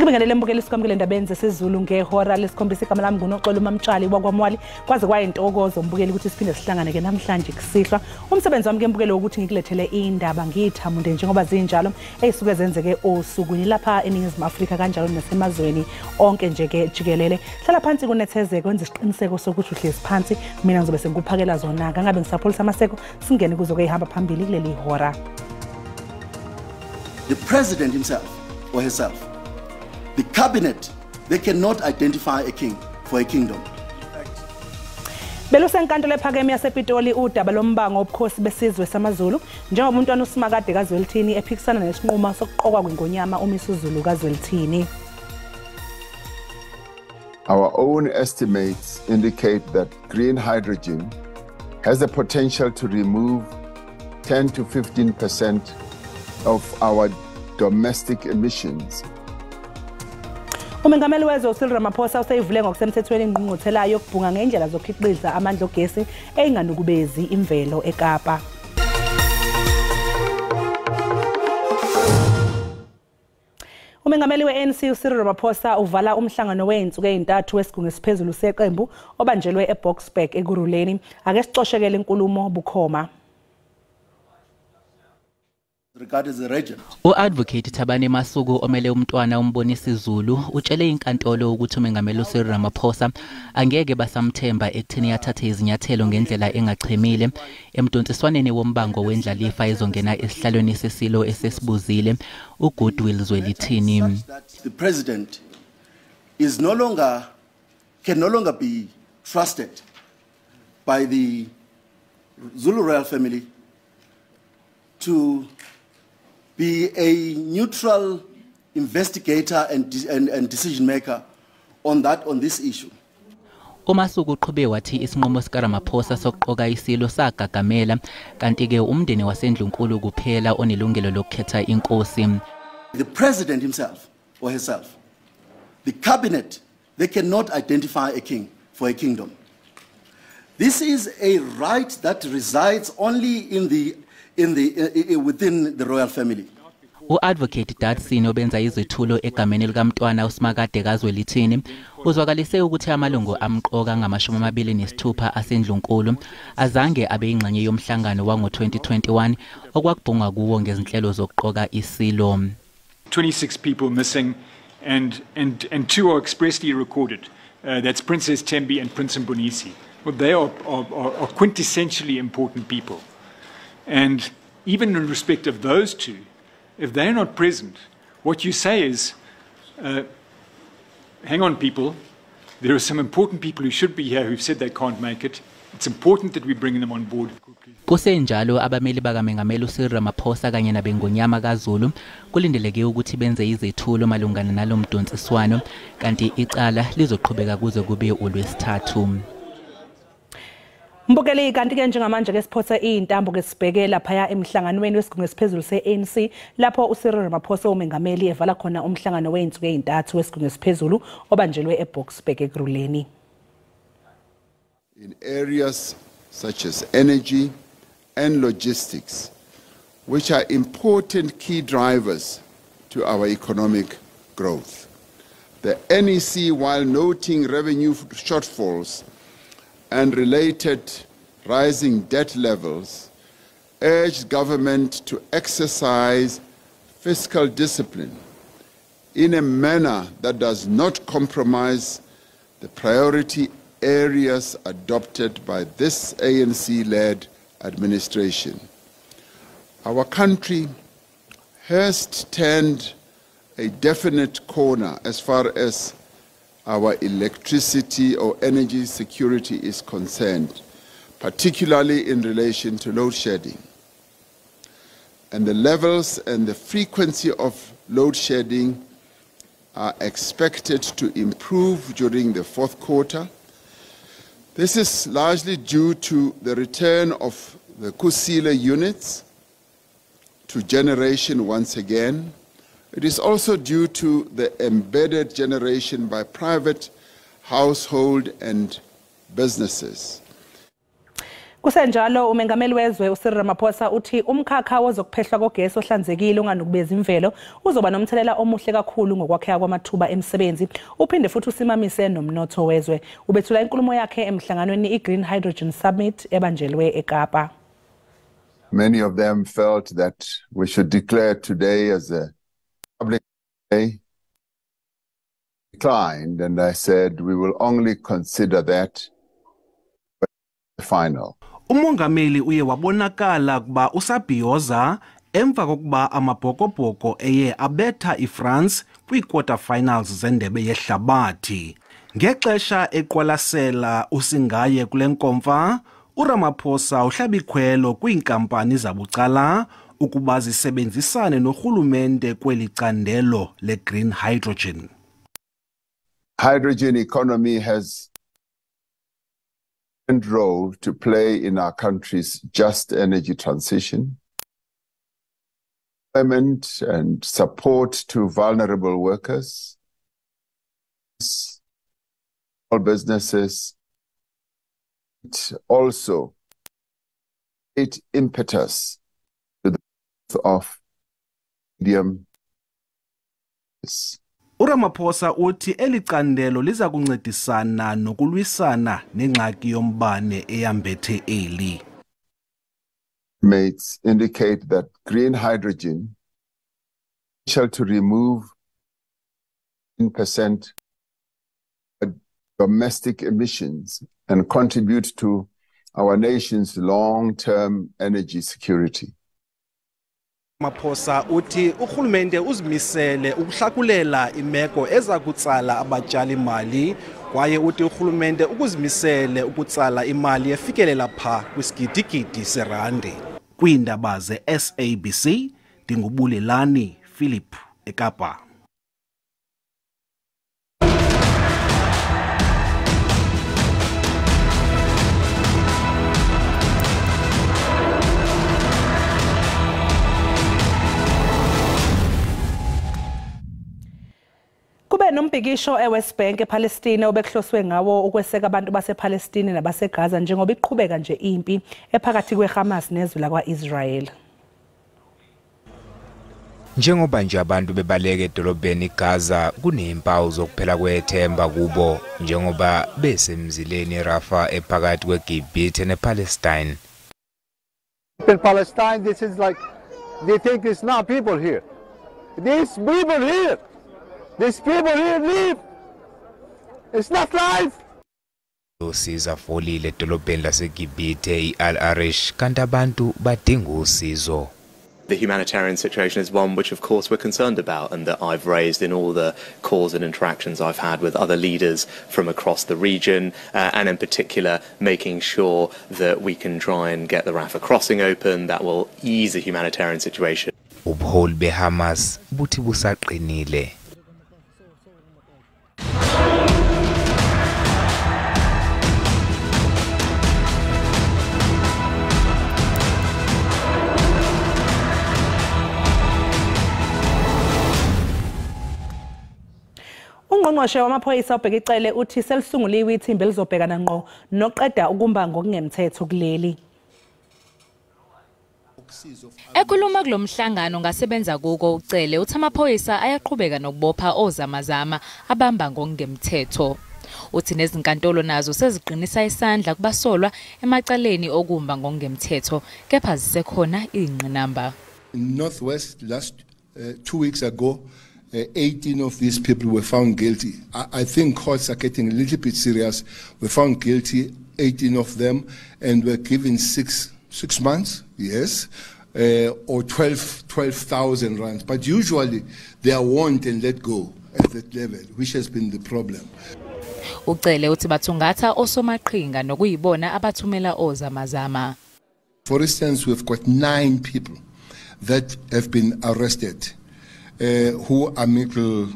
Sikubingelele mbukeli sikwamukele indabeni zesiZulu ngehora lesikhombisa igama lami nguNoxolo Mamtshali wakwamwali kwaze kwayintokozo mbukeli ukuthi siphinde sihlangane ke namhlanje kusihlwa umsebenzi wami ke mbukeli ukuthi ngikulethele indaba ngithamunde njengoba zinjalo ezisuke zenzeke osukwini lapha eNingizimu Afrika kanjalo nasemazweni onke nje ke jikelele hlala phansi kunethezeke kwenza isiqiniseko sokuthi uhlezi phansi mina ngizobe sengikuphakela zona ngabe ngisapholisa amaseko singene kuzo ke ihamba phambili kuleli hora. The president himself or herself, the cabinet, they cannot identify a king for a kingdom. Belo senkantolo ephakeme yasePitoli udaba lombango obukhosi besizwe samaZulu njengoba umuntu uSimakade kaZwelithini ephikisana nesinqumo sokuqokwa kwengonyama uMisuzulu kaZwelithini. Our own estimates indicate that green hydrogen has the potential to remove 10 to 15% of our domestic emissions. Umengameli wezwe uCyril Ramaphosa useyivule ngokusemthethweni ingqungquthela yokubhunga ngendlela zokukhiqiza amandla ogesi enganukubezi imvelo eKapa. Umengameli we-ANC uCyril Ramaphosa uvala umhlangano wey'nsuku ey'ntathu wesigungu esiphezulu seqembu obanjelwe eBoksburg ekuruleni. Ake sicoshekele inkulumo bukhoma. U-Advocate Thabane Masuku omele umntwana umbonisa iZulu utshele inkantolo ukuthi umengameli uCyril Ramaphosa angeke basamthemba ekutheni yathathe izinyathelo ngendlela engachemile emntontsiswaneni wombango wendlalifa ezongena esihlalweni sesilo esesibuzile uGoodwill Zwelithini. The president can no longer be trusted by the Zulu royal family to be a neutral investigator and decision maker on this issue. uMasuku uqhube wathi isinqumo sikaRamaphosa sokuqoka isilo sagagamela kanti ke umndeni wasendlunkulu kuphela onelungelo lokukhetha inkosi. The president himself or herself, the cabinet, they cannot identify a king for a kingdom. This is a right that resides only within the royal family. U-Advocate Dadsino benza izethulo egameni likamntwana uSimakade kaZwelithini uzwakalise ukuthi amalungu amqoka ngama-26 asendlunkulu azange abe ingxenye yomhlangano wango-2021 okwakubhungwa kuwo ngezinhlelo zokuqoka isilo. 26 people missing and 2 are expressly recorded. That's Princess Tembi and Prince Mbonisi. Well, they are quintessentially important people. And even in respect of those two, if they're not present, what you say is, hang on people, there are some important people who should be here who've said they can't make it. It's important that we bring them on board. Kusenjalo abameli bakamengameli uCyril Ramaphosa kanye nabengonyama kaZulu kulindeleke ukuthi benze izethulo malungana nalomdonsiswano kanti icala lizoqhubeka kuze kube uLwesithathu. Mbukeli kanti ke njengamanje ke siphotha izintambo ke sibhekela phaya emhlanganweni wesigungu esiphezulu seANC lapho uCyril Ramaphosa umengameli evala khona umhlangano wey'nsuku ey'ntathu wesigungu esiphezulu obanjelwe eBoksburg ekuruleni. In areas such as energy and logistics, which are important key drivers to our economic growth. The NEC, while noting revenue shortfalls and related rising debt levels, urged government to exercise fiscal discipline in a manner that does not compromise the priority areas adopted by this ANC-led administration. Our country has turned a definite corner as far as our electricity or energy security is concerned, particularly in relation to load shedding. And the levels and the frequency of load shedding are expected to improve during the fourth quarter. This is largely due to the return of the Kusile units to generation once again. It is also due to the embedded generation by private household and businesses. Kusenjalo umengameli wezwe uCyril Ramaphosa uthi umkhakha wozokuphehlwa kogesi ohlanzekile onganukubeza imvelo uzoba nomthelela omuhle kakhulu ngokwakheka kwamathuba emisebenzi uphinde futhi usimamise nomnotho wezwe. Ubethula inkulumo yakhe emhlanganweni iGreen Hydrogen Summit ebanjelwe eKapa. Many of them felt that we should declare today as a public day. Declined, and I said we will only consider that final. Umongameli uye wabonakala kuba usabhiyoza emva kokuba amabhokobhoko eye abetha iFrance kwi-quarterfinals zendebe yehlabathi. Ngexesha eqwalasela usingaye kule nkomfa, uRamaphosa uhlaba ikhwelo kwiinkampani zabucala ukuba zisebenzisane norhulumente kweli candelo le-green hydrogen. Hydrogen economy has a role to play in our country's just energy transition, employment and support to vulnerable workers, small businesses. It also it impetus to the growth of medium. uRamaphosa uthi elicandelo liza kuncedisana nokulwisana nengxaki yombane eyambethe eli. Mates indicate that green hydrogen shall to remove 10% domestic emissions and contribute to our nation's long-term energy security. Ramaphosa uthi urhulumente uzimisele ukuhlakulela imeko eza kutsala abatyali imali kwaye uthi urhulumente ukuzimisele ukutsala imali efikelela pha kwisigidigidi serandi. Kwiindaba ze-SABC ndingubulelani Philip eKapa. Kube nombhikisho eWest Bank ePalestine obekuhloswe ngawo ukweseka abantu basePalestine nabaseGaza njengoba iqhubeka nje impi ephakathi kweHamas nezwe lakwa-Israel. Njengoba nje abantu bebaleka edolobheni iGaza kunempawu zokuphela kwethemba kubo njengoba besemzileni eRafah ephakathi kweGibhithe nePalestine. In Palestine, this is like they think it's not people here. These people here. These people here live. It's not life. Usiza folile edolobheni laseGibhithe iAl-Arish kanti abantu badinga usizo. The humanitarian situation is one which, of course, we're concerned about and that I've raised in all the calls and interactions I've had with other leaders from across the region, and in particular making sure that we can try and get the Rafah crossing open. That will ease the humanitarian situation. Ubuholi beHamas buthi busaqinile. Ungqongqoshe wamaphoyisa ubheka icele uthi selisunguliwe ithimba elizobhekana ngqo noqeda ukumba ngokungemthetho kuleli. Ekhuluma kulomhlangano ngasebenza kuko ucele uthi amaphoyisa ayaqhubeka nokubopha ozamazama abamba ngokungemthetho. Uthi nezinkantolo nazo seziqinisa isandla kubasolwa emacaleni okumba ngokungemthetho kepha zisekhona ingqinamba. In Northwest last 2 weeks ago 18 of these people were found guilty. I think courts are getting a little bit serious. We found guilty 18 of them and were given six months, yes, or 12,000 rands. But usually they are warned and let go at that level, which has been the problem. Ucele uthi bathungatha osomaqhinga nokuyibona abathumela ozamazama. For instance, we've got 9 people that have been arrested. Who are middle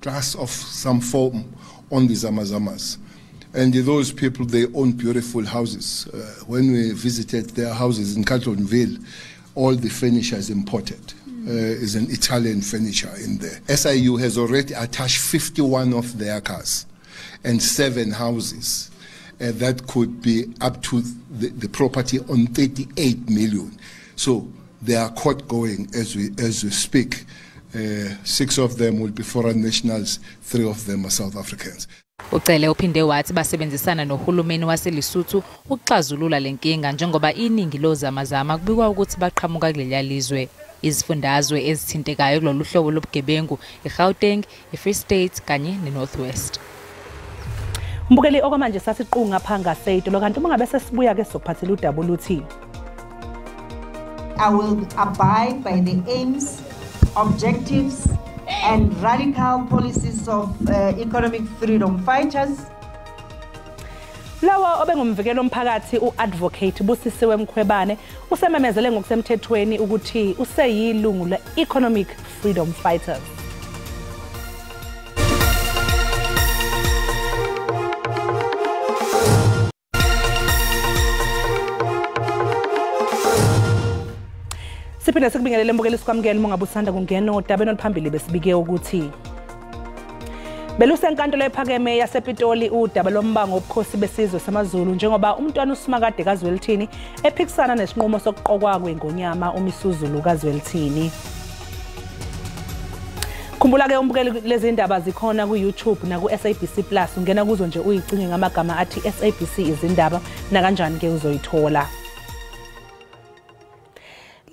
class of some form on the Zamazamas. And those people, they own beautiful houses. When we visited their houses in Carltonville, all the furniture is imported. Is an Italian furniture in there. SIU has already attached 51 of their cars and 7 houses. that could be up to the property on 38 million. So they are court going as we speak. 6 of them will be foreign nationals, 3 of them are South Africans. Ucele uphinde wathi basebenzisana nohulumeni waseLesotho ukuxazulula lenkinga njengoba iningi lozamazama kubikwa ukuthi baqhamuka kuleli lizwe. Izifundazwe ezithintekayo kulolu hlobo lobugebengu eGauteng, eFree State kanye neNorthwest. Mbukeli okwamanje sasiqunga phanga seyitolo kanti uma ngabe sesibuya ke sokuphathela udaba oluthile. I will abide by the aims, objectives and radical policies of economic freedom fighters. Lawa obengumvikelo omphakathi uadvocate Busisiwe Mkhwebane usememezele ngokusemthethweni ukuthi useyilungu le-Economic Freedom Fighters. Siphinde sikubingelele mbukeli sikwamukele uma ngabusanda kungena odabeni oluphambili besibike ukuthi belusenkantolo ephakeme yasePitoli udaba lombango obukhosi besizwe samaZulu njengoba umntwana uSimakade kaZwelithini ephikisana nesinqumo sokuqokwa kweNgonyama uMisuzulu kaZwelithini. Khumbula ke umbukeli lezi ndaba zikhona ku YouTube na ku SABC Plus ungena kuzo nje uyicinge ngamagama athi SABC Izindaba na kanjani ke uzoyithola.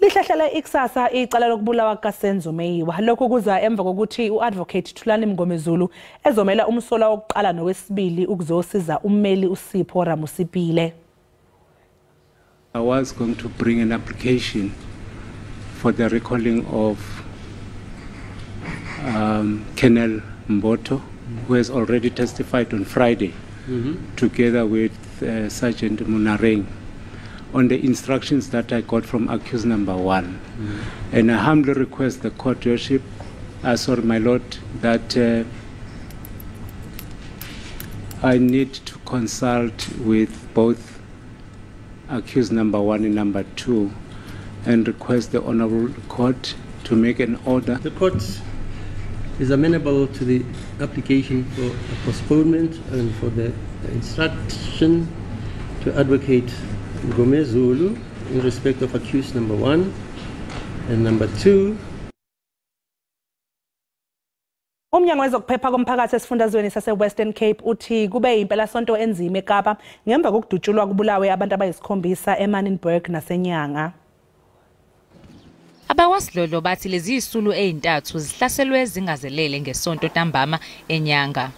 Lihlahlela ikusasa icala lokubulawa kaSenzo Meyiwa lokho kuza emva kokuthi uadvocate Thulani Mngomezulu ezomela umsola wokuqala nowesibili ukuzosiza ummeli uSipho Ramusipile. I was going to bring an application for the recalling of Colonel Mboto, who has already testified on Friday, together with Sergeant Munareng, on the instructions that I got from accused number 1. And I humbly request the court, Your Worship, sorry, my Lord, that I need to consult with both accused number 1 and number 2 and request the Honorable Court to make an order. The court is amenable to the application for a postponement and for the instruction to advocate Mngomezulu in respect of accused number 1 and number 2. Umnyango wezokuphepha komphakathi esifundazweni sase-Western Cape uthi kube impela sonto enzima eKapa ngemva kokudutshulwa kubulawe abantu abayisikhombisa eManenberg naseNyanga. Abawasilolo bathi lezi izisulu ezintathu zihlaselwe zingazelele ngesonto ntambama eNyanga.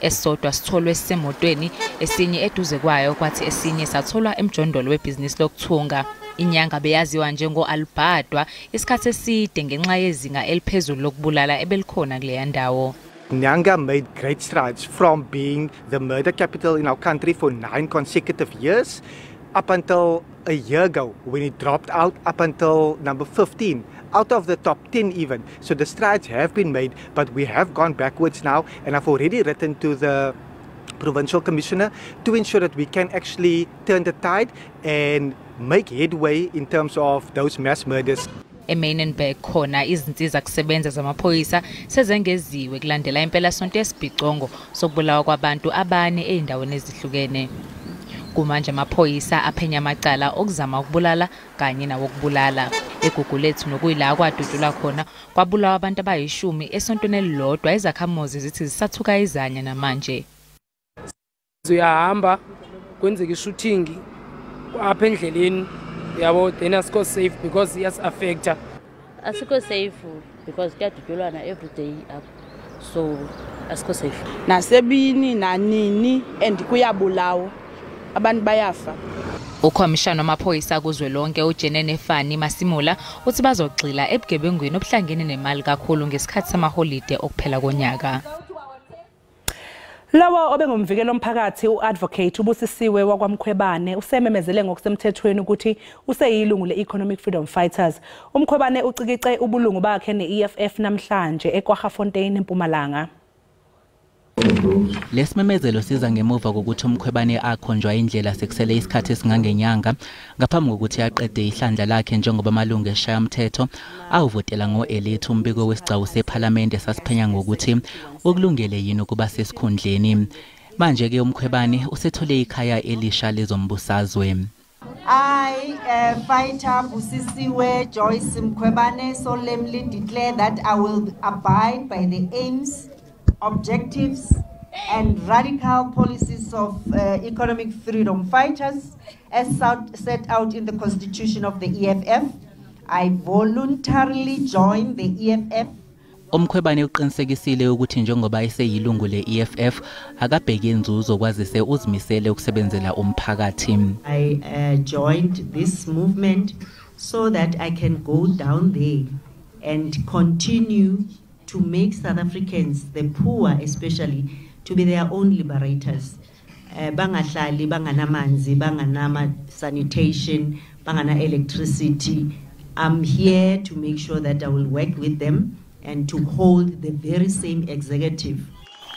Esodwa sitholwe semotweni, esinye eduze kwayo kwathi esinye satholwa emjondolo webhizinisi lokuthunga. Inyanga beyaziwa njengo-Albhadwa isikhathi eside ngenxa yezinga eliphezulu lokubulala ebelikhona kuleya ndawo. Nyanga made great strides from being the murder capital in our country for 9 consecutive years up until a year ago when it dropped out up until number 15. Out of the top 10 even. So the strides have been made, but we have gone backwards now, and I've already written to the provincial commissioner to ensure that we can actually turn the tide and make headway in terms of those mass murders. eManenberg khona izinsiza kusebenza zamaphoyisa sezengeziwe kulandela impela sonto yesibhicongo sokubulawa kwabantu abane ezindaweni ezihlukene. Kumanje amaphoyisa aphenya amacala okuzama ukubulala kanye nawokubulala. Egugulethu nokuyila kwadudula khona kwabulawa abantu abayishumi esontweni elilodwa izakhamuzi zithi zisathuka izanya namanje. Uyahamba kwenzeka ishooting apha endleleni yabo then asikho safe because yes affecta. Asikho safe because kuyadudulwana every day up. So asikho safe. Nasebini nanini and kuyabulawa. Abantu bayafa. Ukhomishana wamaphoyisa kuzwelonke uJenene Fani Masimula uthi bazogxila ebugebengwini obuhlangene nemali kakhulu ngesikhathi samaholide okuphela konyaka. Lawa obengumvikelo omphakathi uadvocate Busisiwe wakwaMkhwebane usememezele ngokusemthethweni ukuthi useyilungu le-Economic Freedom Fighters. Umkhwebane ucikice ubulungu bakhe ne-EFF namhlanje eKwaGafontein eMpumalanga. Lesimemezelo siza ngemuva kokuthi Umkhwebane akhonjwa indlela sekusele isikhathi esingangenyanga ngaphambi kokuthi aqede ihlandla lakhe njengoba amalungu eshaya umthetho awuvotela ngo-elite umbiko wesigcawu seParliament esasiphenya ngokuthi ukulungele yini ukuba sesikhundleni. Manje ke uMkhwebane usethole ikhaya elisha lezombusazwe. I, fighter Busisiwe Joyce Mkhwebane, solemnly declare that I will abide by the aims, objectives, and radical policies of economic freedom fighters as set out in the Constitution of the EFF. I voluntarily join the EFF. Umkhwebane uqinisekisile ukuthi njengoba eseyilungu le-EFF akabheki inzuzo kwazise uzimisele ukusebenzela umphakathi. I joined this movement so that I can go down there and continue to make South Africans, the poor especially, to be their own liberators. Bangahlali, banganamanzi, banganama sanitation, bangana electricity. I'm here to make sure that I will work with them and to hold the very same executive.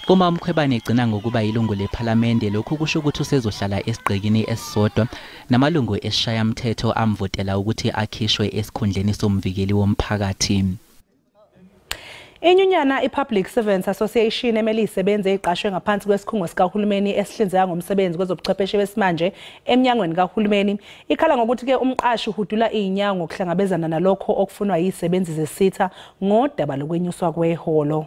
Uma uMkhwebane egcina ngokuba yilungu lePhalamende lokhu kusho ukuthi usezohlala esigqikini esisodwa namalungu esishayamthetho amvotela ukuthi akhishwe esikhundleni somvikeli womphakathi. Inyunyana iPublic Servants Association emele isebenze iqashwe ngaphansi kwesikhungo sikahulumeni esihlinzeka ngomsebenzi kwezobuchwepheshe besimanje eminyangweni kahulumeni ikhala ngokuthi ke umqashi uhudula izinyawo ngokuhlangabezana nalokho okufunwa yisebenzi zesitha ngodaba lokwenyuswa kweholo.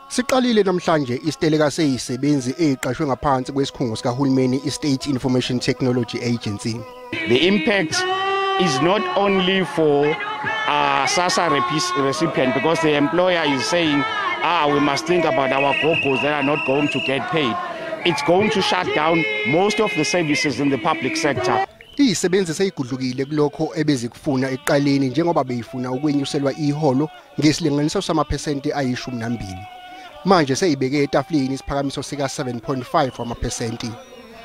Siqalile namhlanje isiteleka seyisebenzi eziqashwe ngaphansi kwesikhungo sikahulumeni iState Information Technology Agency. The impact is not only for SASA recipient, because the employer is saying, we must think about our gogos that are not going to get paid. It's going to shut down most of the services in the public sector. Isebenzi seyigudlukile kulokho ebezikufuna eqaleni njengoba beyifuna ukwenyuselwa iholo ngesilinganiso samaphesenti ayi12. Manje seyibeke etafuleni isiphakamiso sika 7.5 amaphesenti.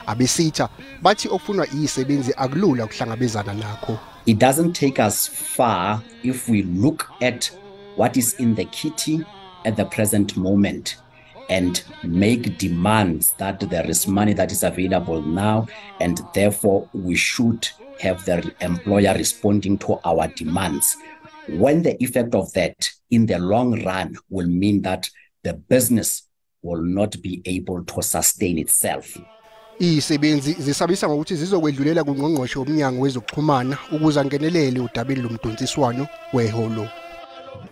Abesitha bathi okufunwa isebenzi akulula ukuhlangabezana nakho. It doesn't take us far if we look at what is in the kitty at the present moment and make demands that there is money that is available now, and therefore we should have the employer responding to our demands. When the effect of that in the long run will mean that the business will not be able to sustain itself. Isebenzi zisabisa ngokuthi zizokwedlulela kungqongqoshe womnyango wezokuxhumana ukuze angenelele udabeni lomdonsiswano weholo.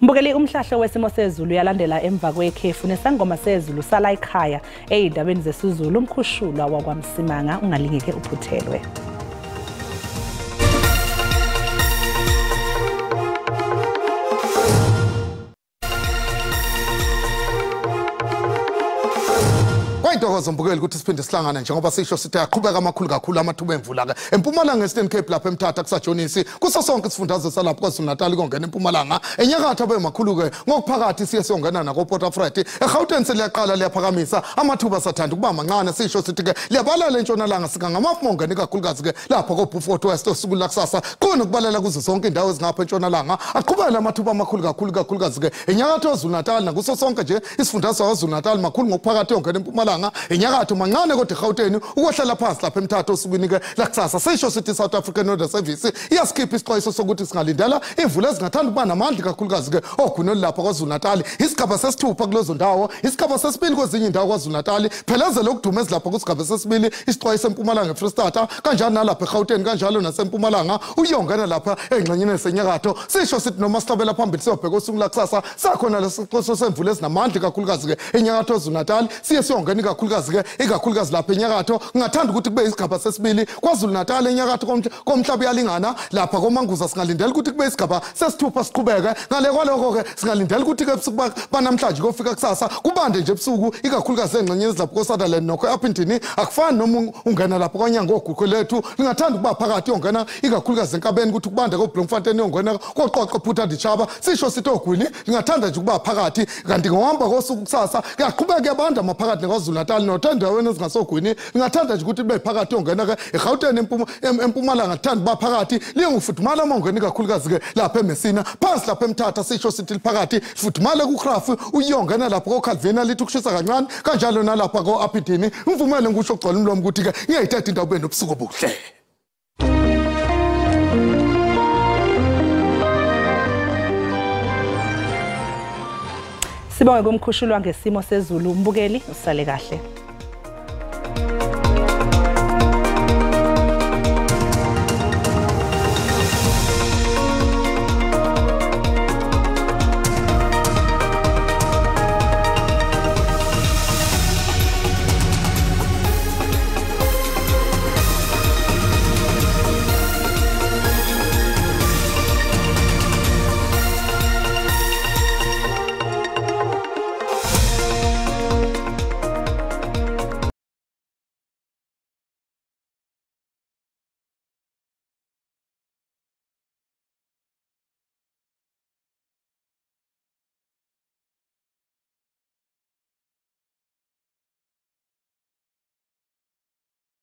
Mbukeli umhlahlo wesimo sezulu yalandela emva kwekhefu nesangoma sezulu sala ekhaya ezindabeni zesiZulu umkhushulwa wakwaMsimanga ungalingeke uphuthelwe. Kwayintokozo mbukeli ukuthi siphinde sihlangana njengoba sisho sithi aqhubeka amakhulu kakhulu amathuba emvula ke eMpumalanga Eastern Cape lapha eMthatha kusajonisi kuso sonke isifundazwe salapha kwaZulu-Natal kongena eMpumalanga enyakatho abe makhulu ke ngokuphakathi siye siyongena nako Port Alfred eGauteng seliyaqala liyaphakamisa amathuba sathanda kuba mancane sisho sithi ke liyabalala entshonalanga sika ngamafu ongena kakhulukazi ke lapha ko Beaufort West osuku lakusasa khona ukubalala kuzo zonke indawo ezingapha entshonalanga aqhubela amathuba amakhulu kakhulukazi ke enyakatho yaZulu-Natal nakuso sonke nje isifundazwe kwaZulu-Natal makhulu ngokuphakathi ongena eMpumalanga enyakatho mancane kodwa eGauteng ukwehlala phansi lapha eMthatha osukwini ke lakusasa sisho sithi South African Weather Service iyaskipha isixwayiso sokuthi singalindela imvula ezingathanda kuba namandla kakhulukazi ke okhunoli lapha kwaZulu-Natal isigaba sesithupha kulezo ndawo isigaba sesibili kwezinye indawo kwaZulu-Natal phelezela ukudumeza lapha kusigaba sesibili isixwayiso eMpumalanga eFreystata kanjalo nalapha eGauteng kanjalo naseMpumalanga uyongena lapha engxenyeni esenyakatho sisho sithi noma sihlabela phambili siyobheka usuku lakusasa sakhona lesixwayiso semvula ezinamandla kakhulukazi ke enyakatho yaZulu-Natal siye siyongena kakhulukazi ke ikakhulukazi lapha enyakatho ngathanda ukuthi kube isigaba sesibili kwaZulu-Natal enyakatho komhlaba yalingana lapha koManguza singalindela ukuthi kube isigaba sesithupha siqhubeke ngale kwaloko ke singalindela ukuthi ke ebusuku banamhlanje kofika kusasa kubande nje ebusuku ikakhulukazi engxenyeni lapha koSutherland nokho ePhindini akufani noma ungena lapha kwanyanga oguqu lethu lingathanda ukuba phakathi yongena ikakhulukazi enkabeni ukuthi kubande koBloemfontein yongena koqoqo Phuta Dishaba sisho sithi ogwini lingathanda nje ukuba phakathi kanti ngohamba kosuku kusasa kuyaqhubeka abantu amaphakathi kwaZulu-Natal nothanda wena ezingasogwini lingathanda nje ukuthi libe phakathi yongena ke eGauteng eMpumalanga thanda ba phakathi lingufudumala amongeni kakhulukazi ke lapha eMessina phansi lapha eMthatha sisho sithi liphakathi fudumala kuCraft uyongena lapha koKalvina lithi ukushisa kancane kanjalo nalapha koAphindini umvumele ngisho ugcwala umlomo ukuthi ke ngiyayithatha indaba benobusuku obuhle. Sibonge kumkhushulwa ngesimo sezulu umbukeli usale kahle.